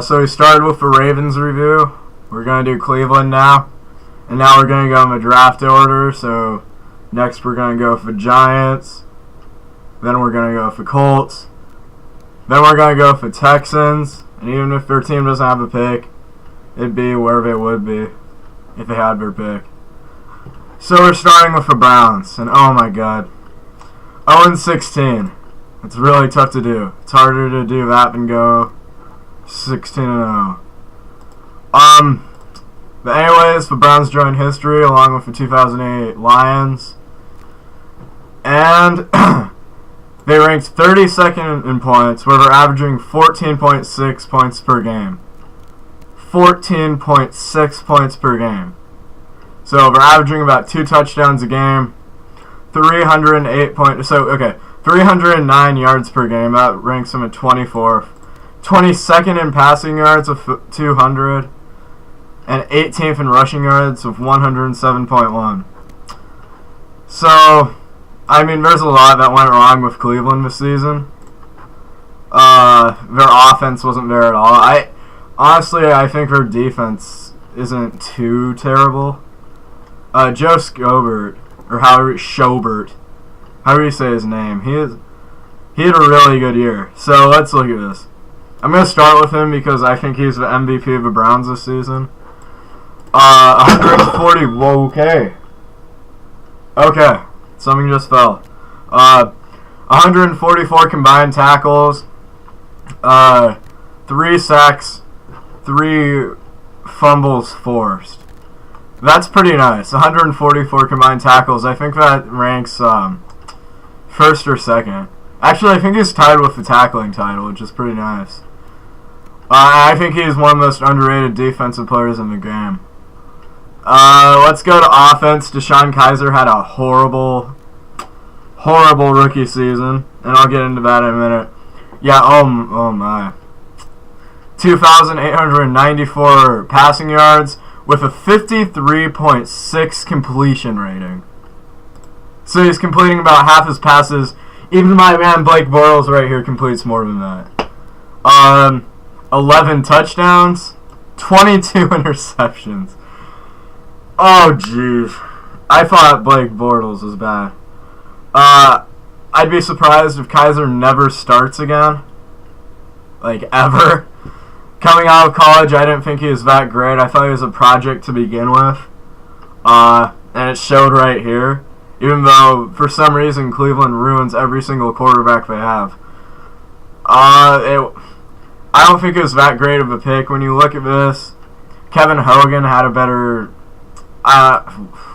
So we started with the Ravens review. We're going to do Cleveland now. And now we're going to go in the draft order. So next we're going to go for Giants. Then we're going to go for Colts. Then we're going to go for Texans. And even if their team doesn't have a pick, it'd be wherever it would be if they had their pick. So we're starting with the Browns. And oh my god. 0-16. It's really tough to do. It's harder to do that than go 16-0. But anyways, the Browns joined history along with the 2008 Lions. And they ranked 32nd in points, where they're averaging 14.6 points per game. 14.6 points per game. So they're averaging about 2 touchdowns a game. 309 yards per game. That ranks them at 24th. 22nd in passing yards of 200. And 18th in rushing yards of 107.1. So, I mean, there's a lot that went wrong with Cleveland this season. Their offense wasn't there at all. Honestly, I think their defense isn't too terrible. Joe Schobert, or Schobert, however you say his name, he had a really good year. So let's look at this. I'm going to start with him because I think he's the MVP of the Browns this season. 140. Whoa, okay. Okay, something just fell. 144 combined tackles, 3 sacks, 3 fumbles forced. That's pretty nice. 144 combined tackles. I think that ranks first or second. Actually, I think he's tied with the tackling title, which is pretty nice. I think he's one of the most underrated defensive players in the game. Let's go to offense. Deshaun Kaiser had a horrible rookie season, and I'll get into that in a minute. Yeah, oh my. 2,894 passing yards with a 53.6 completion rating. So he's completing about half his passes. Even my man Blake Bortles right here completes more than that. 11 touchdowns, 22 interceptions. Oh, jeez. I thought Blake Bortles was bad. I'd be surprised if Kaiser never starts again. Like, ever. Coming out of college, I didn't think he was that great. I thought he was a project to begin with. And it showed right here. Even though, for some reason, Cleveland ruins every single quarterback they have. I don't think it was that great of a pick. When you look at this, Kevin Hogan had a better...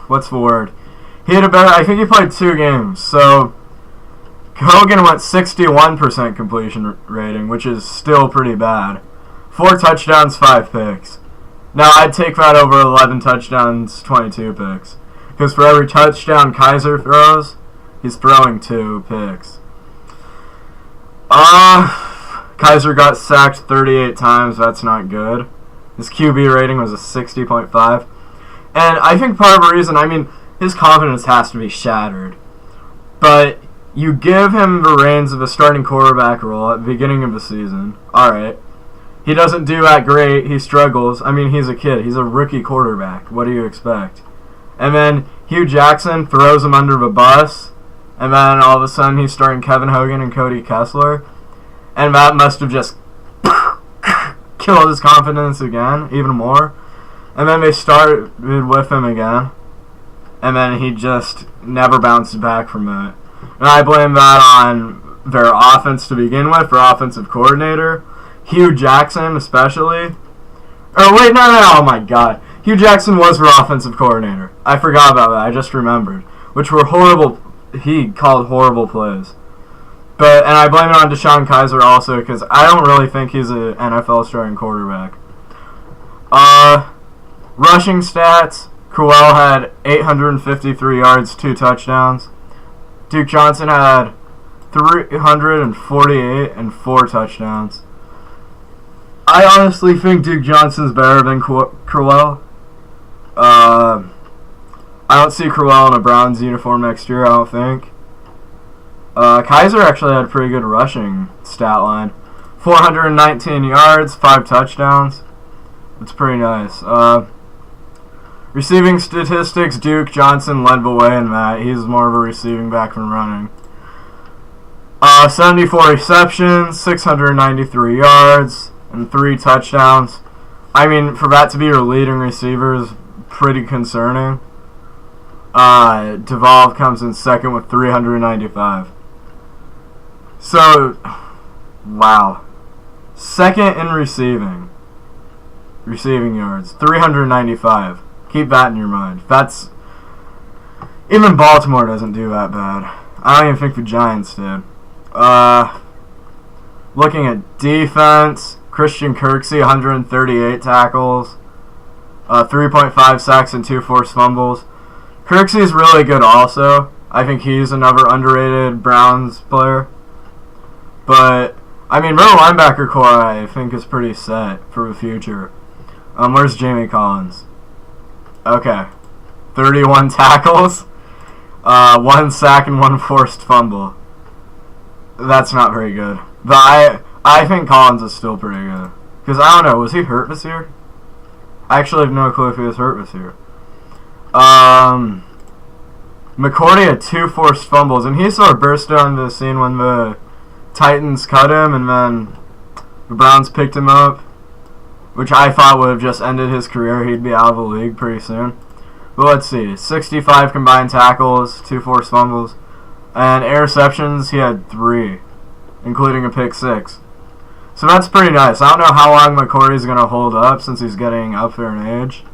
what's the word? He had a better... I think he played 2 games. So, Hogan went 61% completion rating, which is still pretty bad. 4 touchdowns, 5 picks. Now, I'd take that over 11 touchdowns, 22 picks. Because for every touchdown Kaiser throws, he's throwing 2 picks. Kaiser got sacked 38 times. That's not good. His QB rating was a 60.5. And I think part of the reason, I mean, his confidence has to be shattered. But you give him the reins of a starting quarterback role at the beginning of the season. Alright. He doesn't do that great. He struggles. I mean, he's a kid. He's a rookie quarterback. What do you expect? And then Hugh Jackson throws him under the bus. And then all of a sudden he's starting Kevin Hogan and Cody Kessler. And that must have just killed his confidence again, even more. And then they started with him again. And then he just never bounced back from it. And I blame that on their offense to begin with, their offensive coordinator. Hugh Jackson especially. Oh, wait, no, oh my god. Hugh Jackson was their offensive coordinator. I forgot about that. I just remembered. Which were horrible. He called horrible plays. And I blame it on Deshaun Kaiser also, because I don't really think he's an NFL starting quarterback. Rushing stats. Crowell had 853 yards, 2 touchdowns. Duke Johnson had 348 and 4 touchdowns. I honestly think Duke Johnson's better than Crowell. I don't see Crowell in a Browns uniform next year, I don't think. Kaiser actually had a pretty good rushing stat line. 419 yards, 5 touchdowns. That's pretty nice. Receiving statistics, Duke, Johnson led the way in that. He's more of a receiving back than running. 74 receptions, 693 yards, and 3 touchdowns. I mean, for that to be your leading receiver is pretty concerning. Devolve comes in second with 395. So, wow. Second in receiving yards, 395. Keep that in your mind. That's even Baltimore doesn't do that bad. I don't even think the Giants did. Looking at defense, Christian Kirksey, 138 tackles, 3.5 sacks and 2 forced fumbles. Kirksey's really good also. I think he's another underrated Browns player. But, I mean, middle linebacker core I think is pretty set for the future. Where's Jamie Collins? Okay. 31 tackles, 1 sack and 1 forced fumble. That's not very good. But I think Collins is still pretty good. Because I don't know, was he hurt this year? I actually have no clue if he was hurt this year. McCourty had 2 forced fumbles, and he sort of burst onto the scene when the Titans cut him, and then the Browns picked him up, which I thought would have just ended his career. He'd be out of the league pretty soon. But let's see, 65 combined tackles, 2 forced fumbles, and interceptions, he had 3, including a pick 6. So that's pretty nice. I don't know how long McCourty's going to hold up since he's getting up there in age.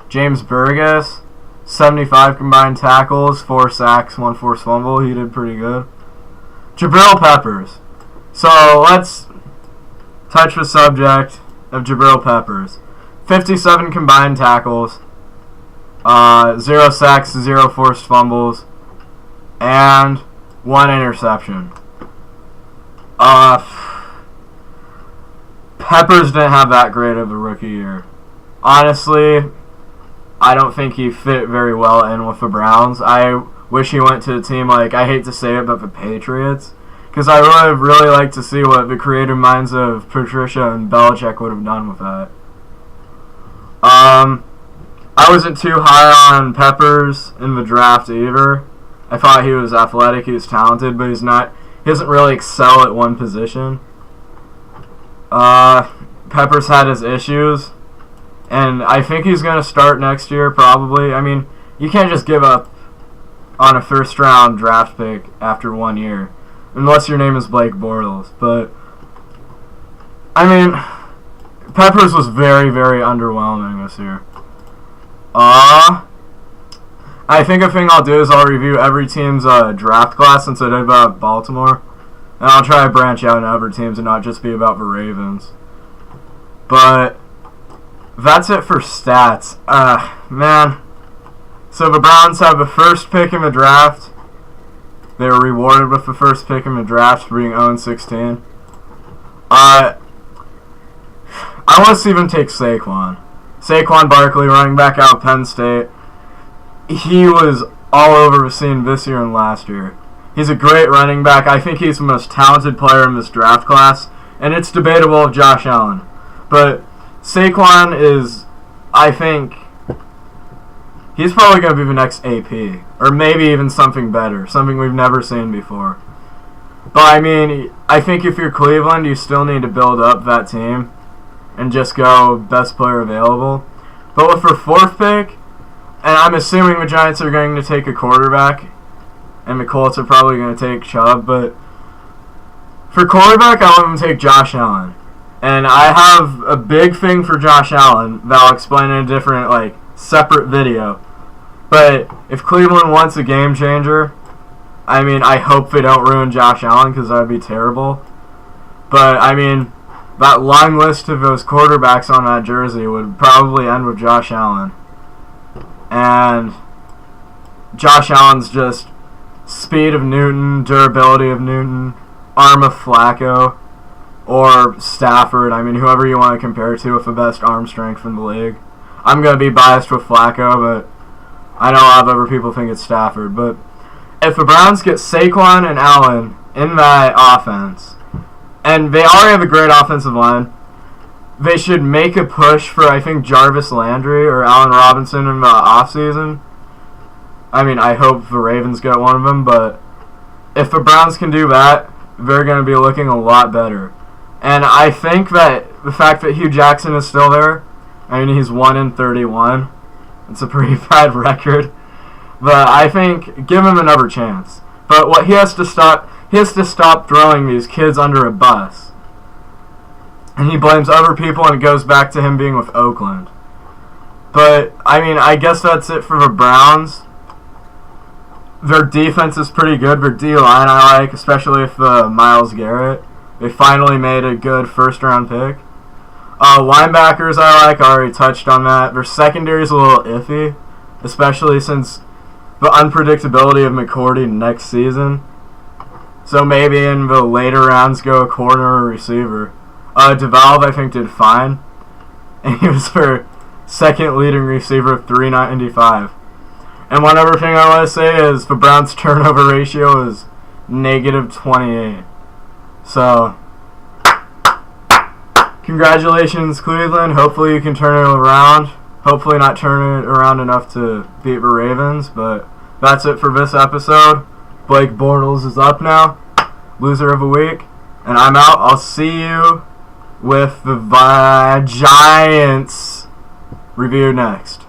James Burgess, 75 combined tackles, 4 sacks, 1 forced fumble. He did pretty good. Jabril Peppers. So let's touch the subject of Jabril Peppers. 57 combined tackles, 0 sacks, 0 forced fumbles, and 1 interception. Peppers didn't have that great of a rookie year. Honestly, I don't think he fit very well in with the Browns. I wish he went to a team like, I hate to say it, but the Patriots. Because I would really like to see what the creative minds of Patricia and Belichick would have done with that. I wasn't too high on Peppers in the draft either. I thought he was athletic, he was talented, but he doesn't really excel at one position. Peppers had his issues, and I think he's going to start next year probably. I mean, you can't just give up on a first-round draft pick after 1 year, unless your name is Blake Bortles. But, I mean, Peppers was very, very underwhelming this year. I think a thing I'll do is I'll review every team's draft class since I did about Baltimore. And I'll try to branch out into other teams and not just be about the Ravens. But that's it for stats. Man. So the Browns have the first pick in the draft. They were rewarded with the first pick in the draft for being 0-16. I want to see them take Saquon. Saquon Barkley, running back out of Penn State. He was all over the scene this year and last year. He's a great running back. I think he's the most talented player in this draft class. And it's debatable of Josh Allen. But Saquon is, I think, he's probably going to be the next AP. Or maybe even something better. Something we've never seen before. But, I mean, I think if you're Cleveland, you still need to build up that team. And just go best player available. But with their 4th pick, and I'm assuming the Giants are going to take a quarterback, and the Colts are probably going to take Chubb, but for quarterback, I want them to take Josh Allen. And I have a big thing for Josh Allen that I'll explain in a different, separate video. But if Cleveland wants a game changer, I mean, I hope they don't ruin Josh Allen, because that would be terrible. But, I mean, that long list of those quarterbacks on that jersey would probably end with Josh Allen. And Josh Allen's just speed of Newton, durability of Newton, arm of Flacco, or Stafford. I mean, whoever you want to compare to with the best arm strength in the league. I'm going to be biased with Flacco, but I know a lot of other people think it's Stafford. But if the Browns get Saquon and Allen in that offense, And they already have a great offensive line. They should make a push for, I think, Jarvis Landry or Allen Robinson in the offseason. I mean, I hope the Ravens get one of them, but if the Browns can do that, they're going to be looking a lot better. And I think that the fact that Hugh Jackson is still there, I mean, he's 1-31. It's a pretty bad record. But I think, give him another chance. But what he has to stop throwing these kids under a bus. And he blames other people, and it goes back to him being with Oakland. But, I mean, I guess that's it for the Browns. Their defense is pretty good. Their D-line I like, especially with Myles Garrett. They finally made a good first-round pick. Linebackers I like. I already touched on that. Their secondary is a little iffy, especially since the unpredictability of McCourty next season. So maybe in the later rounds go a corner or receiver. DeValve, I think, did fine. And he was their second leading receiver of 395. And one other thing I want to say is the Browns' turnover ratio is -28. So, congratulations, Cleveland. Hopefully you can turn it around. Hopefully not turn it around enough to beat the Ravens. But that's it for this episode. Blake Bortles is up now. Loser of the week. And I'm out. I'll see you with the Giants review next.